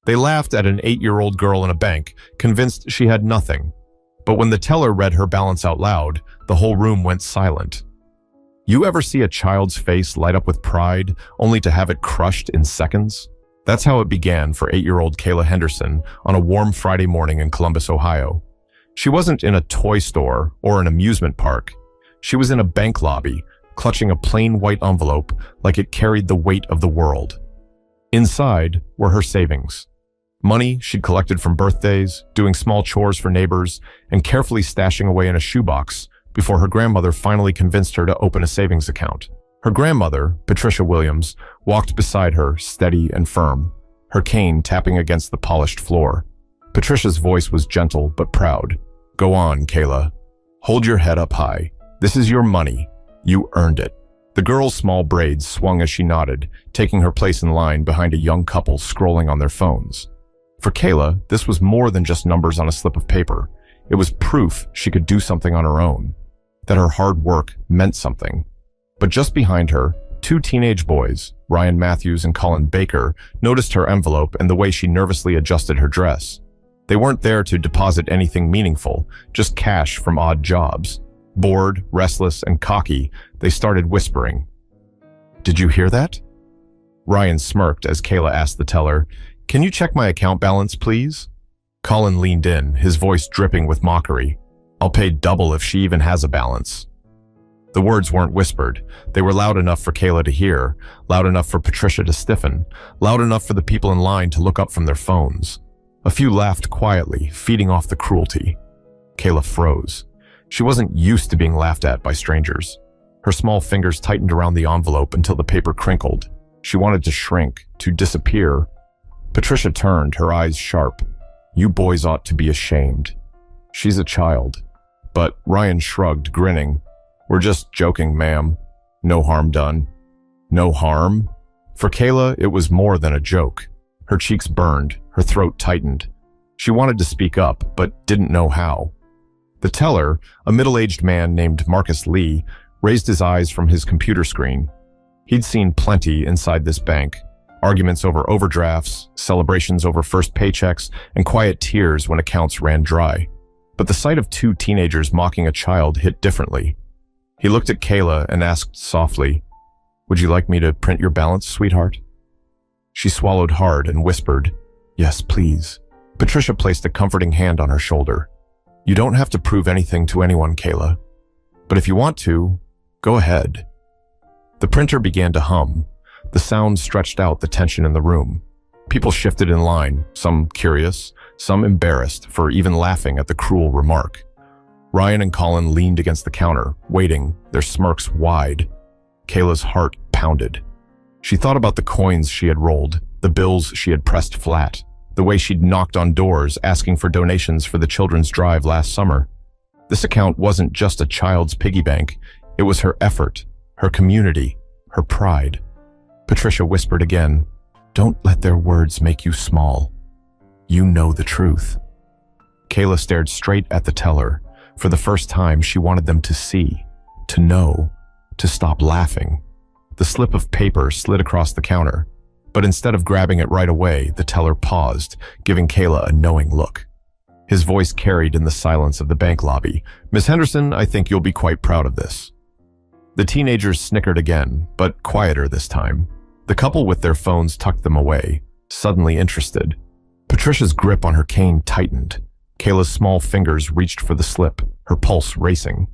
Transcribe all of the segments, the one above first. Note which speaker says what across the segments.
Speaker 1: They laughed at an 8-year-old girl in a bank, convinced she had nothing. But when the teller read her balance out loud, the whole room went silent. You ever see a child's face light up with pride, only to have it crushed in seconds? That's how it began for 8-year-old Kayla Henderson on a warm Friday morning in Columbus, Ohio. She wasn't in a toy store or an amusement park. She was in a bank lobby, clutching a plain white envelope like it carried the weight of the world. Inside were her savings. Money she'd collected from birthdays, doing small chores for neighbors, and carefully stashing away in a shoebox before her grandmother finally convinced her to open a savings account. Her grandmother, Patricia Williams, walked beside her, steady and firm, her cane tapping against the polished floor. Patricia's voice was gentle but proud. Go on, Kayla. Hold your head up high. This is your money. You earned it. The girl's small braids swung as she nodded, taking her place in line behind a young couple scrolling on their phones. For Kayla, this was more than just numbers on a slip of paper. It was proof she could do something on her own, that her hard work meant something. But just behind her, 2 teenage boys, Ryan Matthews and Colin Baker, noticed her envelope and the way she nervously adjusted her dress. They weren't there to deposit anything meaningful, just cash from odd jobs. Bored, restless, and cocky, they started whispering. Did you hear that? Ryan smirked as Kayla asked the teller, Can you check my account balance, please? Colin leaned in, his voice dripping with mockery. I'll pay double if she even has a balance. The words weren't whispered. They were loud enough for Kayla to hear, loud enough for Patricia to stiffen, loud enough for the people in line to look up from their phones. A few laughed quietly, feeding off the cruelty. Kayla froze. She wasn't used to being laughed at by strangers. Her small fingers tightened around the envelope until the paper crinkled. She wanted to shrink, to disappear. Patricia turned, her eyes sharp. You boys ought to be ashamed. She's a child. But Ryan shrugged, grinning. We're just joking, ma'am. No harm done. No harm? For Kayla, it was more than a joke. Her cheeks burned, her throat tightened. She wanted to speak up, but didn't know how. The teller, a middle-aged man named Marcus Lee, raised his eyes from his computer screen. He'd seen plenty inside this bank. Arguments over overdrafts, celebrations over first paychecks, and quiet tears when accounts ran dry. But the sight of 2 teenagers mocking a child hit differently. He looked at Kayla and asked softly, Would you like me to print your balance, sweetheart? She swallowed hard and whispered, Yes, please. Patricia placed a comforting hand on her shoulder. You don't have to prove anything to anyone, Kayla. But if you want to, go ahead. The printer began to hum. The sound stretched out the tension in the room. People shifted in line, some curious, some embarrassed for even laughing at the cruel remark. Ryan and Colin leaned against the counter, waiting, their smirks wide. Kayla's heart pounded. She thought about the coins she had rolled, the bills she had pressed flat, the way she'd knocked on doors asking for donations for the children's drive last summer. This account wasn't just a child's piggy bank. It was her effort, her community, her pride. Patricia whispered again, Don't let their words make you small. You know the truth. Kayla stared straight at the teller. For the first time, she wanted them to see, to know, to stop laughing. The slip of paper slid across the counter, but instead of grabbing it right away, the teller paused, giving Kayla a knowing look. His voice carried in the silence of the bank lobby. Miss Henderson, I think you'll be quite proud of this. The teenagers snickered again, but quieter this time. The couple with their phones tucked them away, suddenly interested. Patricia's grip on her cane tightened. Kayla's small fingers reached for the slip, her pulse racing.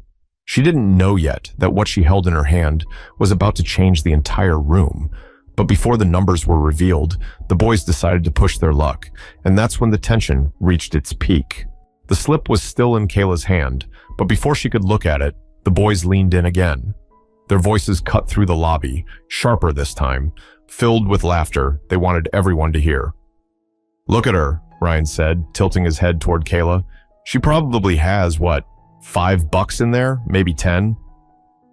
Speaker 1: She didn't know yet that what she held in her hand was about to change the entire room. But before the numbers were revealed, the boys decided to push their luck, and that's when the tension reached its peak. The slip was still in Kayla's hand, but before she could look at it, the boys leaned in again. Their voices cut through the lobby, sharper this time. Filled with laughter, they wanted everyone to hear. Look at her, Ryan said, tilting his head toward Kayla. She probably has, what, $5 in there? Maybe 10?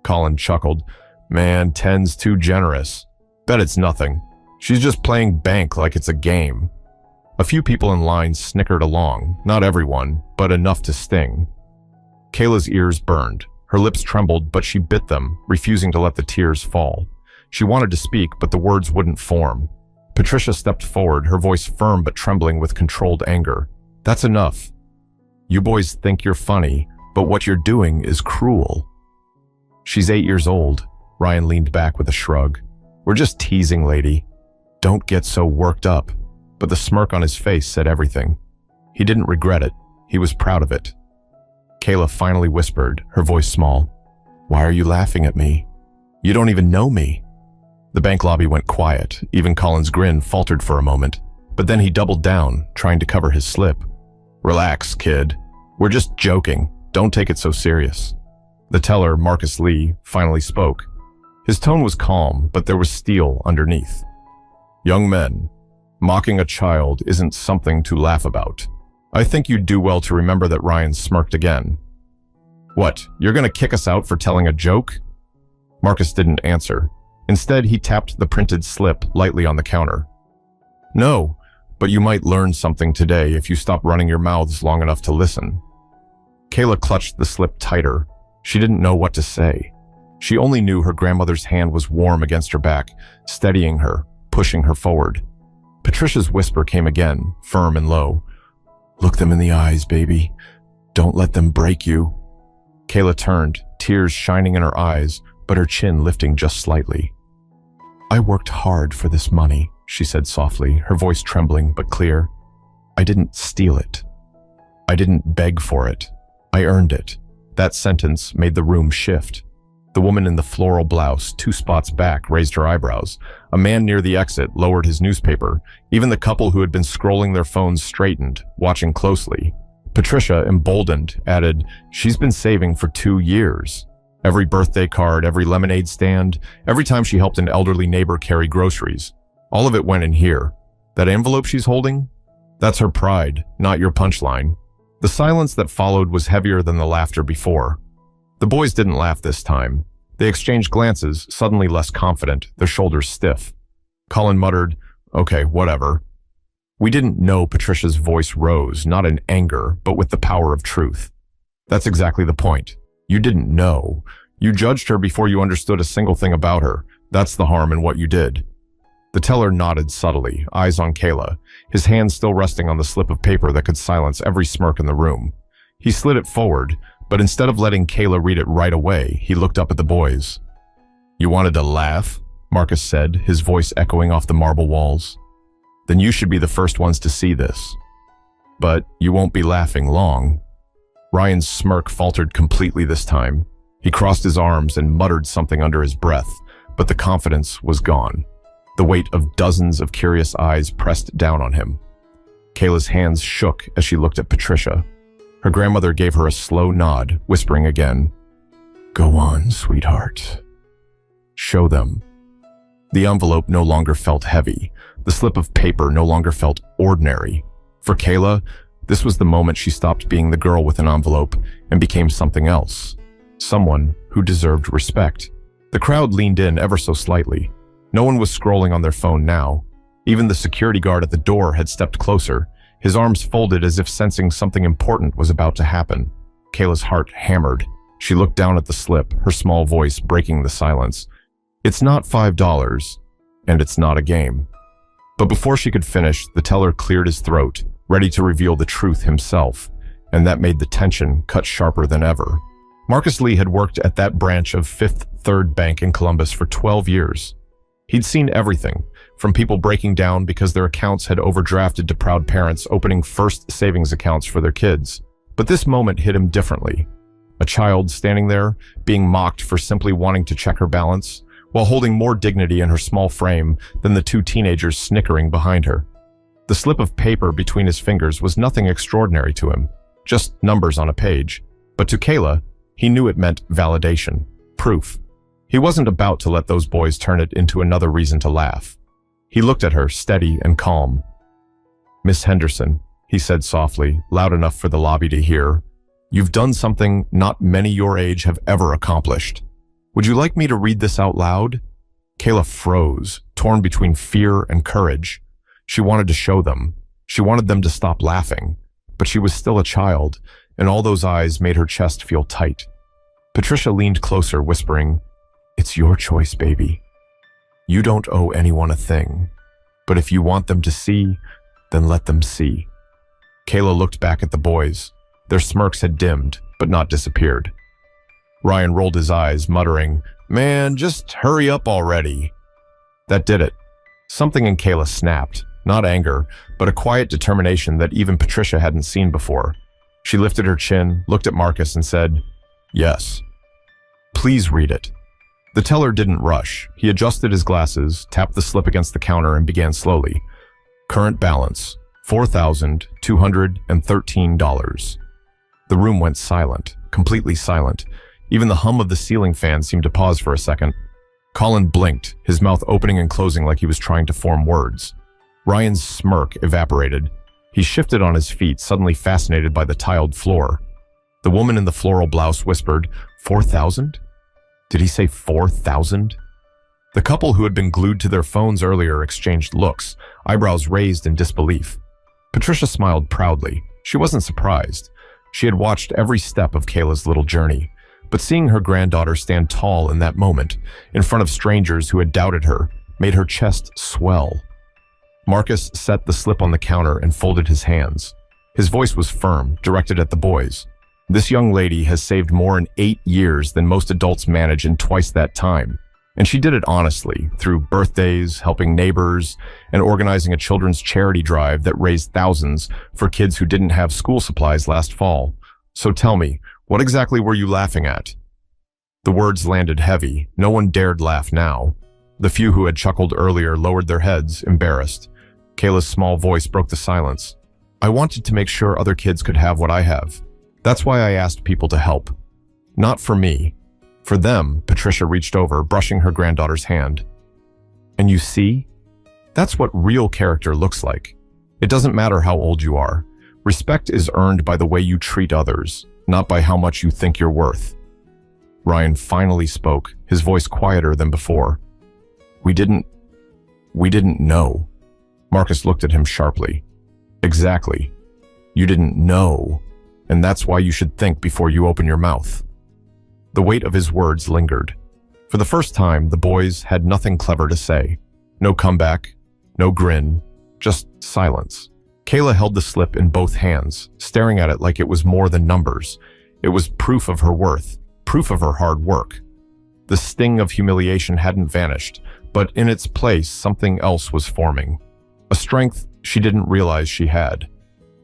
Speaker 1: Colin chuckled. Man, 10's too generous. Bet it's nothing. She's just playing bank like it's a game. A few people in line snickered along, not everyone, but enough to sting. Kayla's ears burned. Her lips trembled, but she bit them, refusing to let the tears fall. She wanted to speak, but the words wouldn't form. Patricia stepped forward, her voice firm but trembling with controlled anger. That's enough. You boys think you're funny, but what you're doing is cruel. She's 8 years old. Ryan leaned back with a shrug. We're just teasing, lady. Don't get so worked up. But the smirk on his face said everything. He didn't regret it. He was proud of it. Kayla finally whispered, her voice small. Why are you laughing at me? You don't even know me. The bank lobby went quiet. Even Colin's grin faltered for a moment. But then he doubled down, trying to cover his slip. Relax, kid. We're just joking. Don't take it so serious. The teller, Marcus Lee, finally spoke. His tone was calm, but there was steel underneath. Young men, mocking a child isn't something to laugh about. I think you'd do well to remember that. Ryan smirked again. What, you're gonna kick us out for telling a joke? Marcus didn't answer. Instead, he tapped the printed slip lightly on the counter. No, but you might learn something today if you stop running your mouths long enough to listen. Kayla clutched the slip tighter. She didn't know what to say. She only knew her grandmother's hand was warm against her back, steadying her, pushing her forward. Patricia's whisper came again, firm and low. Look them in the eyes, baby. Don't let them break you. Kayla turned, tears shining in her eyes, but her chin lifting just slightly. I worked hard for this money, she said softly, her voice trembling but clear. I didn't steal it. I didn't beg for it. I earned it. That sentence made the room shift. The woman in the floral blouse, 2 spots back, raised her eyebrows. A man near the exit lowered his newspaper. Even the couple who had been scrolling their phones straightened, watching closely. Patricia, emboldened, added, She's been saving for 2 years. Every birthday card, every lemonade stand, every time she helped an elderly neighbor carry groceries. All of it went in here. That envelope she's holding? That's her pride, not your punchline. The silence that followed was heavier than the laughter before. The boys didn't laugh this time. They exchanged glances, suddenly less confident, their shoulders stiff. Colin muttered, Okay, whatever. We didn't know. Patricia's voice rose, not in anger, but with the power of truth. That's exactly the point. You didn't know. You judged her before you understood a single thing about her. That's the harm in what you did. The teller nodded subtly, eyes on Kayla, his hand still resting on the slip of paper that could silence every smirk in the room. He slid it forward, but instead of letting Kayla read it right away, he looked up at the boys. You wanted to laugh? Marcus said, his voice echoing off the marble walls. Then you should be the first ones to see this. But you won't be laughing long. Ryan's smirk faltered completely this time. He crossed his arms and muttered something under his breath, but the confidence was gone. The weight of dozens of curious eyes pressed down on him. Kayla's hands shook as she looked at Patricia. Her grandmother gave her a slow nod, whispering again, Go on, sweetheart. Show them. The envelope no longer felt heavy. The slip of paper no longer felt ordinary. For Kayla, this was the moment she stopped being the girl with an envelope and became something else. Someone who deserved respect. The crowd leaned in ever so slightly. No one was scrolling on their phone now. Even the security guard at the door had stepped closer, his arms folded as if sensing something important was about to happen. Kayla's heart hammered. She looked down at the slip, her small voice breaking the silence. It's not $5, and it's not a game. But before she could finish, the teller cleared his throat, ready to reveal the truth himself, and that made the tension cut sharper than ever. Marcus Lee had worked at that branch of Fifth Third Bank in Columbus for 12 years. He'd seen everything, from people breaking down because their accounts had overdrafted to proud parents opening first savings accounts for their kids. But this moment hit him differently. A child standing there, being mocked for simply wanting to check her balance, while holding more dignity in her small frame than the 2 teenagers snickering behind her. The slip of paper between his fingers was nothing extraordinary to him, just numbers on a page. But to Kayla, he knew it meant validation, proof. He wasn't about to let those boys turn it into another reason to laugh. He looked at her, steady and calm. Miss Henderson, he said softly, loud enough for the lobby to hear, you've done something not many your age have ever accomplished. Would you like me to read this out loud? Kayla froze, torn between fear and courage. She wanted to show them. She wanted them to stop laughing. But she was still a child, and all those eyes made her chest feel tight. Patricia leaned closer, whispering, It's your choice, baby. You don't owe anyone a thing. But if you want them to see, then let them see. Kayla looked back at the boys. Their smirks had dimmed, but not disappeared. Ryan rolled his eyes, muttering, "Man, just hurry up already." That did it. Something in Kayla snapped, not anger, but a quiet determination that even Patricia hadn't seen before. She lifted her chin, looked at Marcus, and said, "Yes. Please read it." The teller didn't rush. He adjusted his glasses, tapped the slip against the counter, and began slowly. Current balance, $4,213. The room went silent, completely silent. Even the hum of the ceiling fan seemed to pause for a second. Colin blinked, his mouth opening and closing like he was trying to form words. Ryan's smirk evaporated. He shifted on his feet, suddenly fascinated by the tiled floor. The woman in the floral blouse whispered, 4,000? Did he say 4,000? The couple who had been glued to their phones earlier exchanged looks, eyebrows raised in disbelief. Patricia smiled proudly. She wasn't surprised. She had watched every step of Kayla's little journey. But seeing her granddaughter stand tall in that moment, in front of strangers who had doubted her, made her chest swell. Marcus set the slip on the counter and folded his hands. His voice was firm, directed at the boys. This young lady has saved more in 8 years than most adults manage in twice that time. And she did it honestly, through birthdays, helping neighbors, and organizing a children's charity drive that raised thousands for kids who didn't have school supplies last fall. So tell me, what exactly were you laughing at? The words landed heavy. No one dared laugh now. The few who had chuckled earlier lowered their heads, embarrassed. Kayla's small voice broke the silence. I wanted to make sure other kids could have what I have. That's why I asked people to help. Not for me. For them, Patricia reached over, brushing her granddaughter's hand. And you see? That's what real character looks like. It doesn't matter how old you are. Respect is earned by the way you treat others, not by how much you think you're worth. Ryan finally spoke, his voice quieter than before. We didn't know. Marcus looked at him sharply. Exactly. You didn't know, and that's why you should think before you open your mouth. The weight of his words lingered. For the first time, the boys had nothing clever to say. No comeback, no grin, just silence. Kayla held the slip in both hands, staring at it like it was more than numbers. It was proof of her worth, proof of her hard work. The sting of humiliation hadn't vanished, but in its place, something else was forming. A strength she didn't realize she had.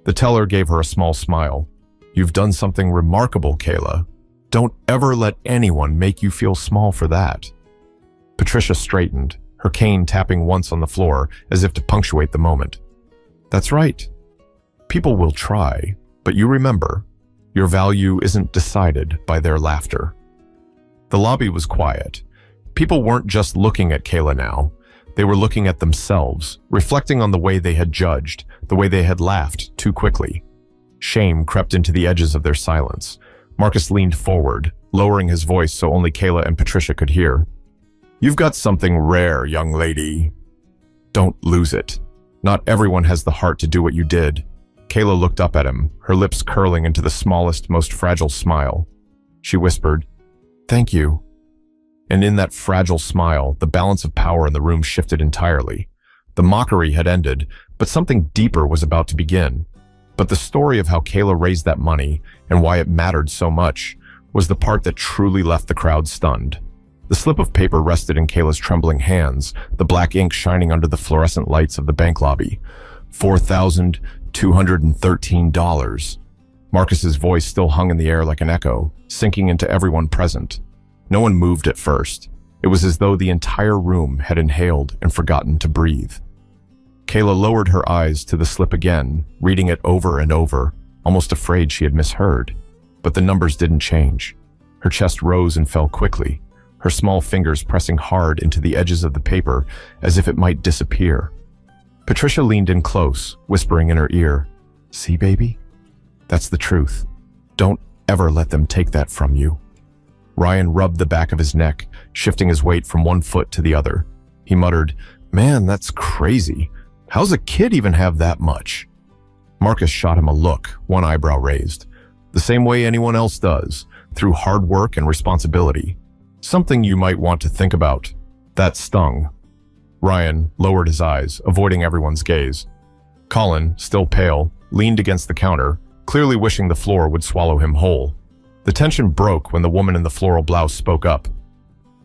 Speaker 1: The teller gave her a small smile. You've done something remarkable, Kayla. Don't ever let anyone make you feel small for that. Patricia straightened, her cane tapping once on the floor as if to punctuate the moment. That's right. People will try, but you remember, your value isn't decided by their laughter. The lobby was quiet. People weren't just looking at Kayla now. They were looking at themselves, reflecting on the way they had judged, the way they had laughed too quickly. Shame crept into the edges of their silence. Marcus leaned forward, lowering his voice so only Kayla and Patricia could hear. You've got something rare, young lady. Don't lose it. Not everyone has the heart to do what you did. Kayla looked up at him, her lips curling into the smallest, most fragile smile. She whispered, Thank you. And in that fragile smile, the balance of power in the room shifted entirely. The mockery had ended, but something deeper was about to begin. But the story of how Kayla raised that money and why it mattered so much was the part that truly left the crowd stunned. The slip of paper rested in Kayla's trembling hands, the black ink shining under the fluorescent lights of the bank lobby. $4,213. Marcus's voice still hung in the air like an echo, sinking into everyone present. No one moved at first. It was as though the entire room had inhaled and forgotten to breathe. Kayla lowered her eyes to the slip again, reading it over and over, almost afraid she had misheard. But the numbers didn't change. Her chest rose and fell quickly, her small fingers pressing hard into the edges of the paper as if it might disappear. Patricia leaned in close, whispering in her ear, See, baby? That's the truth. Don't ever let them take that from you. Ryan rubbed the back of his neck, shifting his weight from one foot to the other. He muttered, Man, that's crazy. How's a kid even have that much? Marcus shot him a look, one eyebrow raised. The same way anyone else does, through hard work and responsibility. Something you might want to think about. That stung. Ryan lowered his eyes, avoiding everyone's gaze. Colin, still pale, leaned against the counter, clearly wishing the floor would swallow him whole. The tension broke when the woman in the floral blouse spoke up.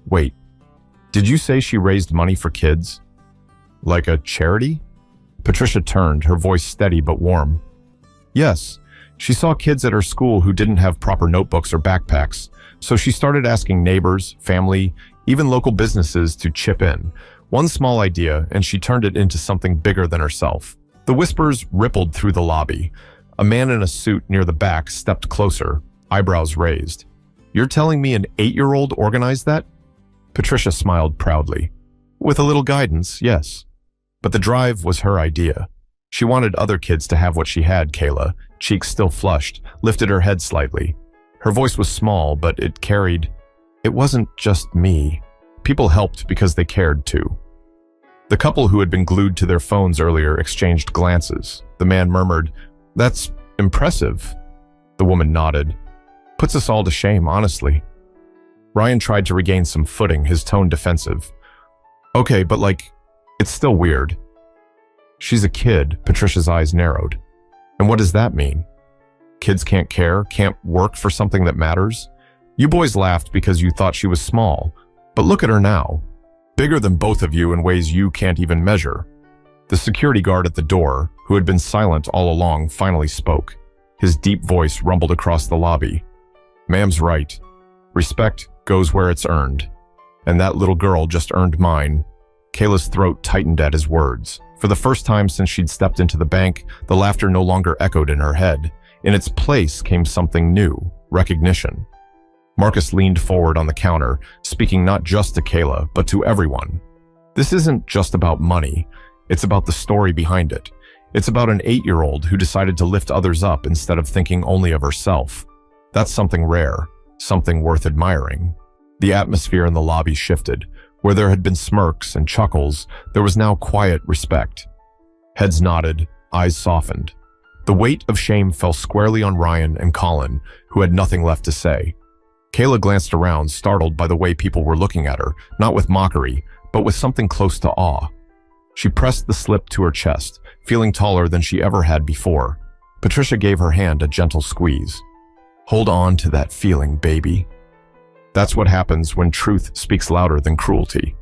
Speaker 1: "Wait, did you say she raised money for kids? Like a charity?" Patricia turned, her voice steady but warm. "Yes, she saw kids at her school who didn't have proper notebooks or backpacks, so she started asking neighbors, family, even local businesses to chip in. One small idea, and she turned it into something bigger than herself." The whispers rippled through the lobby. A man in a suit near the back stepped closer, eyebrows raised. "You're telling me an 8-year-old organized that?" Patricia smiled proudly. "With a little guidance, yes. But the drive was her idea. She wanted other kids to have what she had." Kayla, cheeks still flushed, lifted her head slightly. Her voice was small, but it carried. "It wasn't just me. People helped because they cared too." The couple who had been glued to their phones earlier exchanged glances. The man murmured, "That's impressive." The woman nodded. "Puts us all to shame, honestly." Ryan tried to regain some footing, his tone defensive. "Okay, but it's still weird." "She's a kid," Patricia's eyes narrowed. "And what does that mean? Kids can't care, can't work for something that matters? You boys laughed because you thought she was small, but look at her now. Bigger than both of you in ways you can't even measure." The security guard at the door, who had been silent all along, finally spoke. His deep voice rumbled across the lobby. "Ma'am's right. Respect goes where it's earned. And that little girl just earned mine." Kayla's throat tightened at his words. For the first time since she'd stepped into the bank, the laughter no longer echoed in her head. In its place came something new, recognition. Marcus leaned forward on the counter, speaking not just to Kayla, but to everyone. "This isn't just about money. It's about the story behind it. It's about an 8-year-old who decided to lift others up instead of thinking only of herself. That's something rare, something worth admiring." The atmosphere in the lobby shifted. Where there had been smirks and chuckles, there was now quiet respect. Heads nodded, eyes softened. The weight of shame fell squarely on Ryan and Colin, who had nothing left to say. Kayla glanced around, startled by the way people were looking at her, not with mockery, but with something close to awe. She pressed the slip to her chest, feeling taller than she ever had before. Patricia gave her hand a gentle squeeze. "Hold on to that feeling, baby." That's what happens when truth speaks louder than cruelty.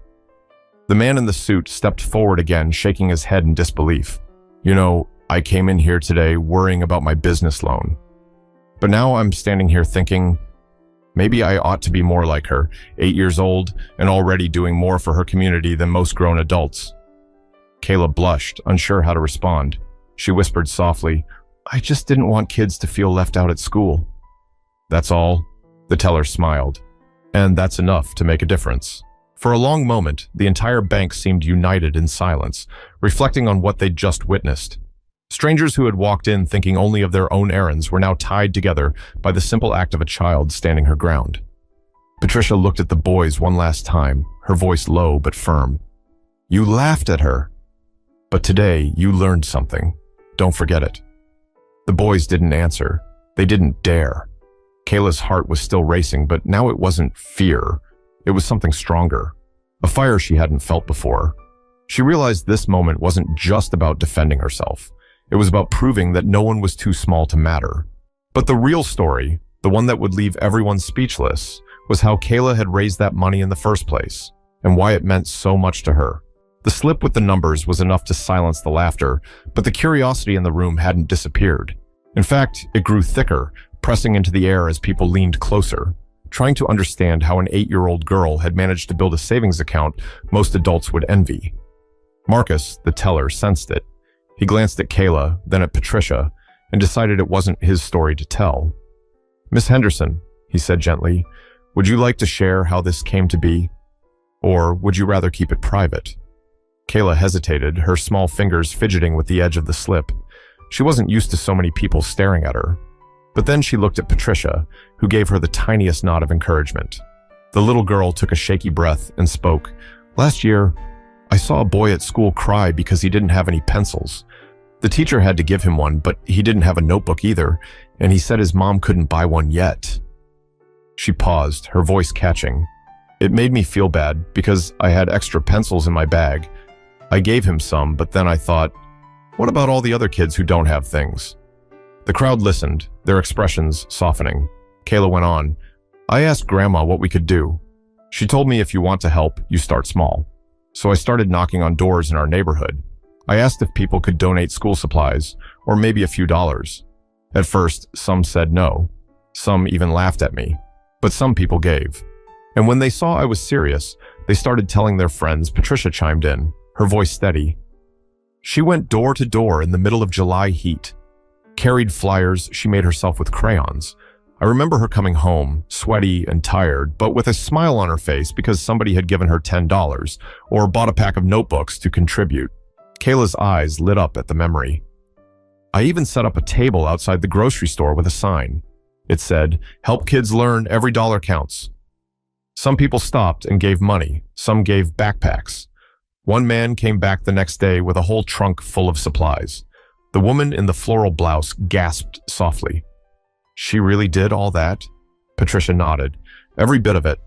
Speaker 1: The man in the suit stepped forward again, shaking his head in disbelief. "You know, I came in here today worrying about my business loan. But now I'm standing here thinking, maybe I ought to be more like her, 8 years old and already doing more for her community than most grown adults." Kayla blushed, unsure how to respond. She whispered softly, "I just didn't want kids to feel left out at school." "That's all?" The teller smiled. "And that's enough to make a difference." For a long moment, the entire bank seemed united in silence, reflecting on what they'd just witnessed. Strangers who had walked in thinking only of their own errands were now tied together by the simple act of a child standing her ground. Patricia looked at the boys one last time, her voice low but firm. "You laughed at her. But today, you learned something. Don't forget it." The boys didn't answer. They didn't dare. Kayla's heart was still racing, but now it wasn't fear. It was something stronger. A fire she hadn't felt before. She realized this moment wasn't just about defending herself. It was about proving that no one was too small to matter. But the real story, the one that would leave everyone speechless, was how Kayla had raised that money in the first place, and why it meant so much to her. The slip with the numbers was enough to silence the laughter, but the curiosity in the room hadn't disappeared. In fact, it grew thicker, pressing into the air as people leaned closer, trying to understand how an 8-year-old girl had managed to build a savings account most adults would envy. Marcus, the teller, sensed it. He glanced at Kayla, then at Patricia, and decided it wasn't his story to tell. "Miss Henderson," he said gently, "would you like to share how this came to be? Or would you rather keep it private?" Kayla hesitated, her small fingers fidgeting with the edge of the slip. She wasn't used to so many people staring at her. But then she looked at Patricia, who gave her the tiniest nod of encouragement. The little girl took a shaky breath and spoke. "Last year, I saw a boy at school cry because he didn't have any pencils. The teacher had to give him one, but he didn't have a notebook either, and he said his mom couldn't buy one yet." She paused, her voice catching. It made me feel bad because I had extra pencils in my bag. I gave him some, but then I thought, what about all the other kids who don't have things? The crowd listened, their expressions softening. Kayla went on, I asked Grandma what we could do. She told me if you want to help, you start small. So I started knocking on doors in our neighborhood. I asked if people could donate school supplies, or maybe a few dollars. At first, some said no. Some even laughed at me. But some people gave. And when they saw I was serious, they started telling their friends. Patricia chimed in, her voice steady. She went door to door in the middle of July heat. Carried flyers she made herself with crayons. I remember her coming home, sweaty and tired, but with a smile on her face because somebody had given her $10 or bought a pack of notebooks to contribute. Kayla's eyes lit up at the memory. I even set up a table outside the grocery store with a sign. It said, "Help kids learn, every dollar counts." Some people stopped and gave money. Some gave backpacks. One man came back the next day with a whole trunk full of supplies. The woman in the floral blouse gasped softly. She really did all that? Patricia nodded. Every bit of it.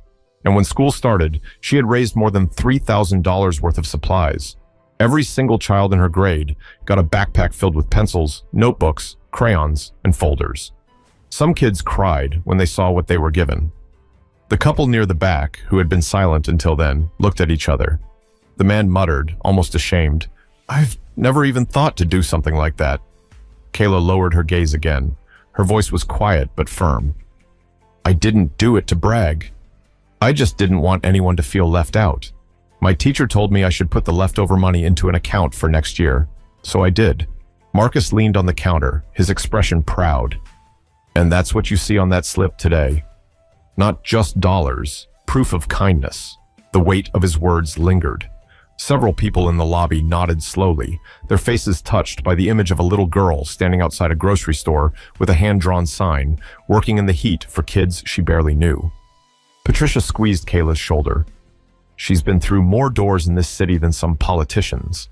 Speaker 1: And when school started, she had raised more than $3,000 worth of supplies. Every single child in her grade got a backpack filled with pencils, notebooks, crayons, and folders. Some kids cried when they saw what they were given. The couple near the back, who had been silent until then, looked at each other. The man muttered, almost ashamed, I've never even thought to do something like that. Kayla lowered her gaze again. Her voice was quiet but firm. I didn't do it to brag. I just didn't want anyone to feel left out. My teacher told me I should put the leftover money into an account for next year. So I did. Marcus leaned on the counter, his expression proud. And that's what you see on that slip today. Not just dollars, proof of kindness. The weight of his words lingered. Several people in the lobby nodded slowly, their faces touched by the image of a little girl standing outside a grocery store with a hand-drawn sign, working in the heat for kids she barely knew. Patricia squeezed Kayla's shoulder. She's been through more doors in this city than some politicians.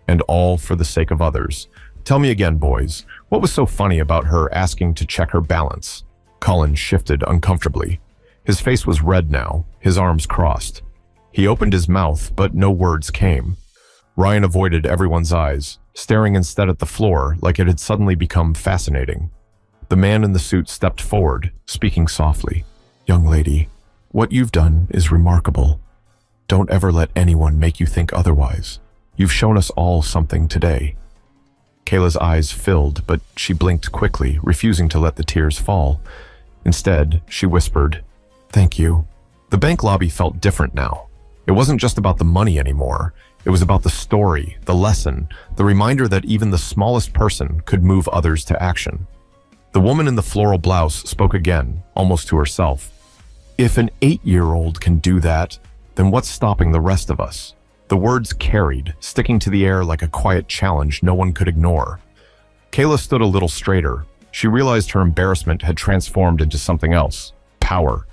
Speaker 1: And all for the sake of others. Tell me again, boys, what was so funny about her asking to check her balance? Colin shifted uncomfortably. His face was red now, his arms crossed. He opened his mouth, but no words came. Ryan avoided everyone's eyes, staring instead at the floor like it had suddenly become fascinating. The man in the suit stepped forward, speaking softly. Young lady, what you've done is remarkable. Don't ever let anyone make you think otherwise. You've shown us all something today. Kayla's eyes filled, but she blinked quickly, refusing to let the tears fall. Instead, she whispered, Thank you. The bank lobby felt different now. It wasn't just about the money anymore. It was about the story, the lesson, the reminder that even the smallest person could move others to action. The woman in the floral blouse spoke again, almost to herself. If an 8-year-old can do that, then what's stopping the rest of us? The words carried, sticking to the air like a quiet challenge no one could ignore. Kayla stood a little straighter. She realized her embarrassment had transformed into something else, power.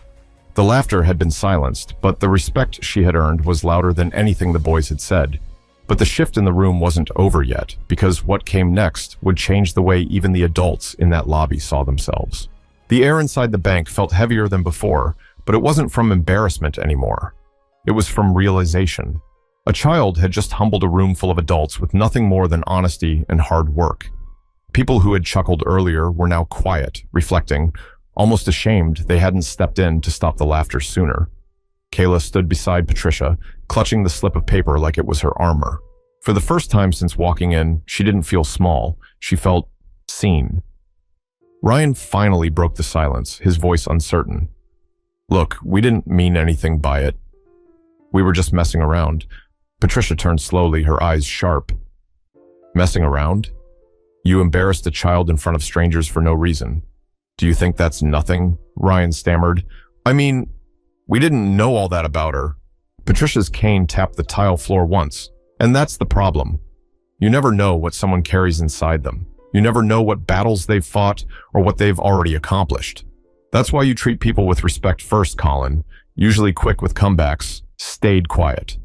Speaker 1: The laughter had been silenced, but the respect she had earned was louder than anything the boys had said. But the shift in the room wasn't over yet, because what came next would change the way even the adults in that lobby saw themselves. The air inside the bank felt heavier than before, but it wasn't from embarrassment anymore. It was from realization. A child had just humbled a room full of adults with nothing more than honesty and hard work. People who had chuckled earlier were now quiet, reflecting, almost ashamed they hadn't stepped in to stop the laughter sooner. Kayla stood beside Patricia, clutching the slip of paper like it was her armor. For the first time since walking in, she didn't feel small. She felt seen. Ryan finally broke the silence, his voice uncertain. Look, we didn't mean anything by it. We were just messing around. Patricia turned slowly, her eyes sharp. Messing around? You embarrassed a child in front of strangers for no reason. Do you think that's nothing? Ryan stammered. I mean, we didn't know all that about her. Patricia's cane tapped the tile floor once, and that's the problem. You never know what someone carries inside them. You never know what battles they've fought or what they've already accomplished. That's why you treat people with respect first, Colin, usually quick with comebacks, stayed quiet.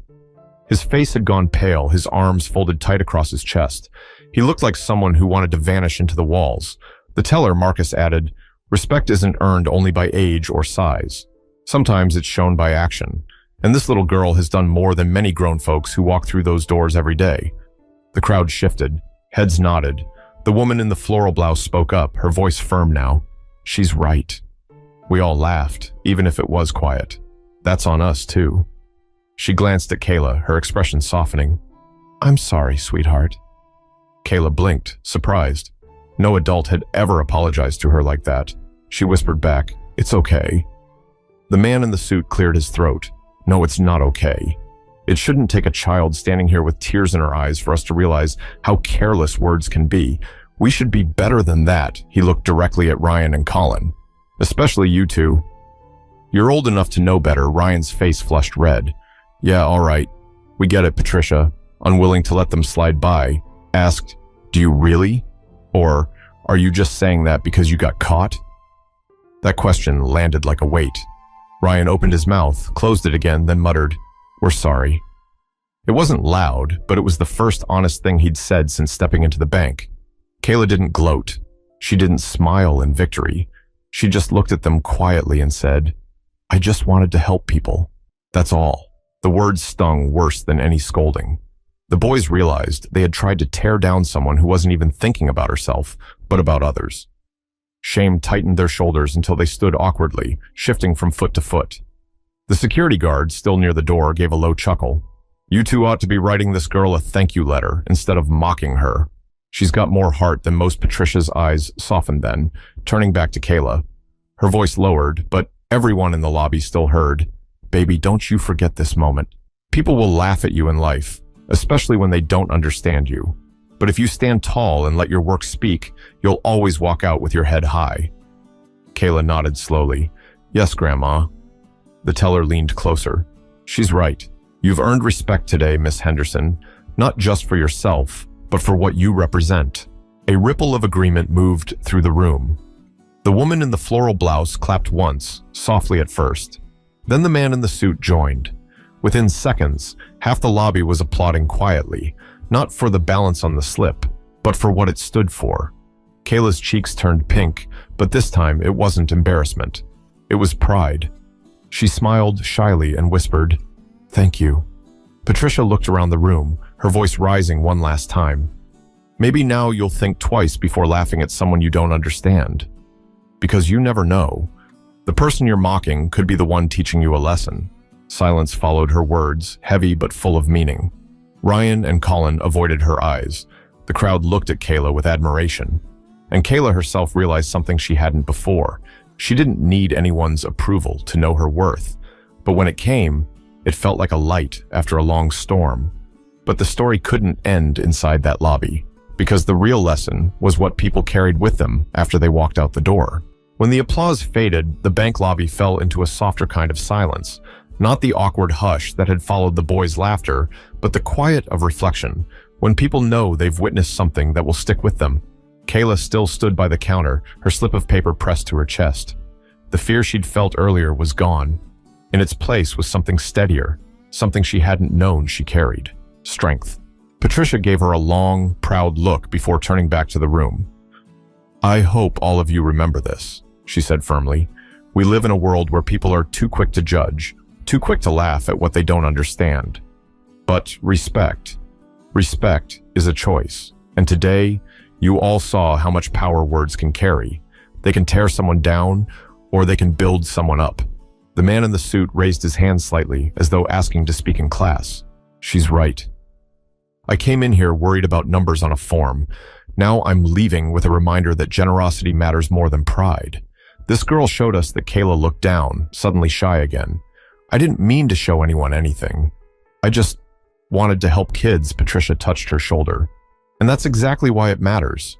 Speaker 1: His face had gone pale, his arms folded tight across his chest. He looked like someone who wanted to vanish into the walls. The teller, Marcus added, respect isn't earned only by age or size. Sometimes it's shown by action, and this little girl has done more than many grown folks who walk through those doors every day. The crowd shifted, heads nodded. The woman in the floral blouse spoke up, her voice firm now. She's right. We all laughed, even if it was quiet. That's on us, too. She glanced at Kayla, her expression softening. I'm sorry, sweetheart. Kayla blinked, surprised. No adult had ever apologized to her like that. She whispered back, It's okay. The man in the suit cleared his throat. No, it's not okay. It shouldn't take a child standing here with tears in her eyes for us to realize how careless words can be. We should be better than that. He looked directly at Ryan and Colin. Especially you two. You're old enough to know better. Ryan's face flushed red. Yeah, all right. We get it, Patricia. Unwilling to let them slide by, asked, Do you really? Or are you just saying that because you got caught? That question landed like a weight. Ryan opened his mouth, closed it again, then muttered, We're sorry. It wasn't loud, but it was the first honest thing he'd said since stepping into the bank. Kayla didn't gloat. She didn't smile in victory. She just looked at them quietly and said, I just wanted to help people. That's all. The words stung worse than any scolding. The boys realized they had tried to tear down someone who wasn't even thinking about herself, but about others. Shame tightened their shoulders until they stood awkwardly, shifting from foot to foot. The security guard, still near the door, gave a low chuckle. You two ought to be writing this girl a thank you letter instead of mocking her. She's got more heart than most. Patricia's eyes softened then, turning back to Kayla. Her voice lowered, but everyone in the lobby still heard. Baby, don't you forget this moment. People will laugh at you in life, especially when they don't understand you. But if you stand tall and let your work speak, you'll always walk out with your head high. Kayla nodded slowly. Yes, Grandma. The teller leaned closer. She's right. You've earned respect today, Miss Henderson, not just for yourself, but for what you represent. A ripple of agreement moved through the room. The woman in the floral blouse clapped once, softly at first. Then the man in the suit joined. Within seconds, half the lobby was applauding quietly, not for the balance on the slip, but for what it stood for. Kayla's cheeks turned pink, but this time it wasn't embarrassment. It was pride. She smiled shyly and whispered, Thank you. Patricia looked around the room, her voice rising one last time. Maybe now you'll think twice before laughing at someone you don't understand. Because you never know. The person you're mocking could be the one teaching you a lesson. Silence followed her words, heavy but full of meaning. Ryan and Colin avoided her eyes. The crowd looked at Kayla with admiration. And Kayla herself realized something she hadn't before. She didn't need anyone's approval to know her worth. But when it came, it felt like a light after a long storm. But the story couldn't end inside that lobby, because the real lesson was what people carried with them after they walked out the door. When the applause faded, the bank lobby fell into a softer kind of silence. Not the awkward hush that had followed the boys' laughter, but the quiet of reflection, when people know they've witnessed something that will stick with them. Kayla still stood by the counter, her slip of paper pressed to her chest. The fear she'd felt earlier was gone. In its place was something steadier, something she hadn't known she carried. Strength. Patricia gave her a long, proud look before turning back to the room. I hope all of you remember this, she said firmly. We live in a world where people are too quick to judge, too quick to laugh at what they don't understand. But respect is a choice. And today, you all saw how much power words can carry. They can tear someone down, or they can build someone up. The man in the suit raised his hand slightly, as though asking to speak in class. She's right. I came in here worried about numbers on a form. Now I'm leaving with a reminder that generosity matters more than pride. This girl showed us that Kayla looked down, suddenly shy again. I didn't mean to show anyone anything. I just wanted to help kids. Patricia touched her shoulder. And that's exactly why it matters.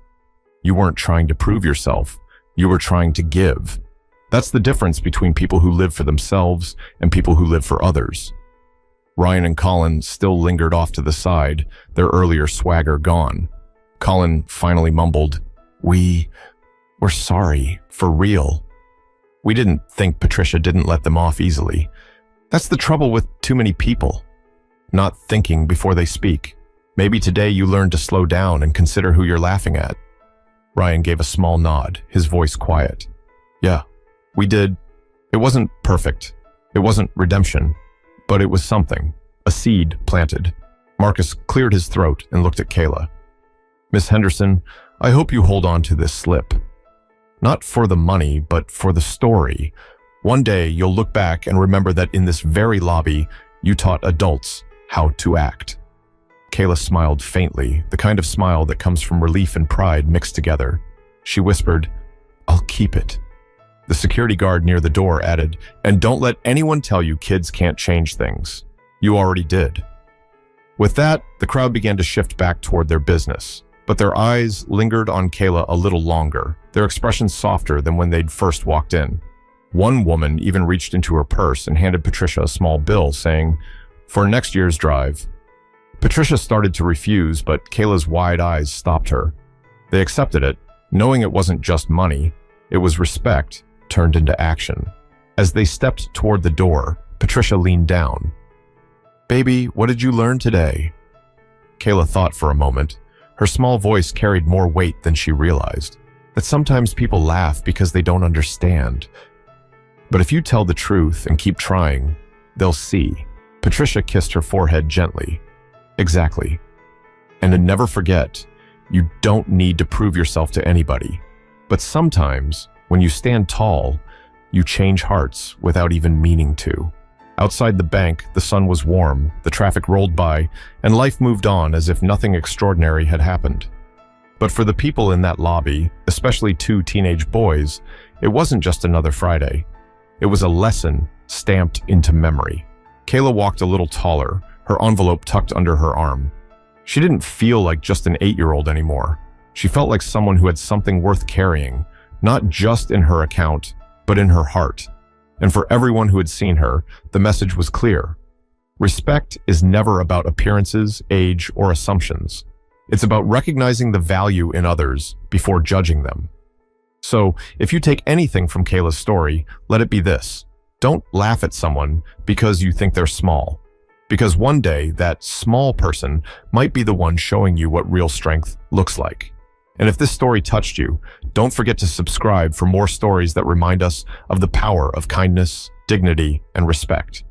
Speaker 1: You weren't trying to prove yourself. You were trying to give. That's the difference between people who live for themselves and people who live for others. Ryan and Colin still lingered off to the side, their earlier swagger gone. Colin finally mumbled, We're sorry, for real. We didn't think Patricia didn't let them off easily. That's the trouble with too many people. Not thinking before they speak. Maybe today you learned to slow down and consider who you're laughing at. Ryan gave a small nod, his voice quiet. Yeah, we did. It wasn't perfect. It wasn't redemption. But it was something. A seed planted. Marcus cleared his throat and looked at Kayla. Miss Henderson, I hope you hold on to this slip. Not for the money, but for the story. One day you'll look back and remember that in this very lobby, you taught adults how to act. Kayla smiled faintly, the kind of smile that comes from relief and pride mixed together. She whispered, I'll keep it. The security guard near the door added, and don't let anyone tell you kids can't change things. You already did. With that, the crowd began to shift back toward their business, but their eyes lingered on Kayla a little longer, their expressions softer than when they'd first walked in. One woman even reached into her purse and handed Patricia a small bill, saying, for next year's drive. Patricia started to refuse, but Kayla's wide eyes stopped her. They accepted it, knowing it wasn't just money, it was respect turned into action. As they stepped toward the door, Patricia leaned down. Baby, what did you learn today? Kayla thought for a moment. Her small voice carried more weight than she realized. That sometimes people laugh because they don't understand. But if you tell the truth and keep trying, they'll see. Patricia kissed her forehead gently. Exactly. And to never forget, you don't need to prove yourself to anybody. But sometimes, when you stand tall, you change hearts without even meaning to. Outside the bank, the sun was warm, the traffic rolled by, and life moved on as if nothing extraordinary had happened. But for the people in that lobby, especially two teenage boys, it wasn't just another Friday. It was a lesson stamped into memory. Kayla walked a little taller, her envelope tucked under her arm. She didn't feel like just an 8-year-old anymore. She felt like someone who had something worth carrying, not just in her account, but in her heart. And for everyone who had seen her, the message was clear. Respect is never about appearances, age, or assumptions. It's about recognizing the value in others before judging them. So, if you take anything from Kayla's story, let it be this. Don't laugh at someone because you think they're small. Because one day, that small person might be the one showing you what real strength looks like. And if this story touched you, don't forget to subscribe for more stories that remind us of the power of kindness, dignity, and respect.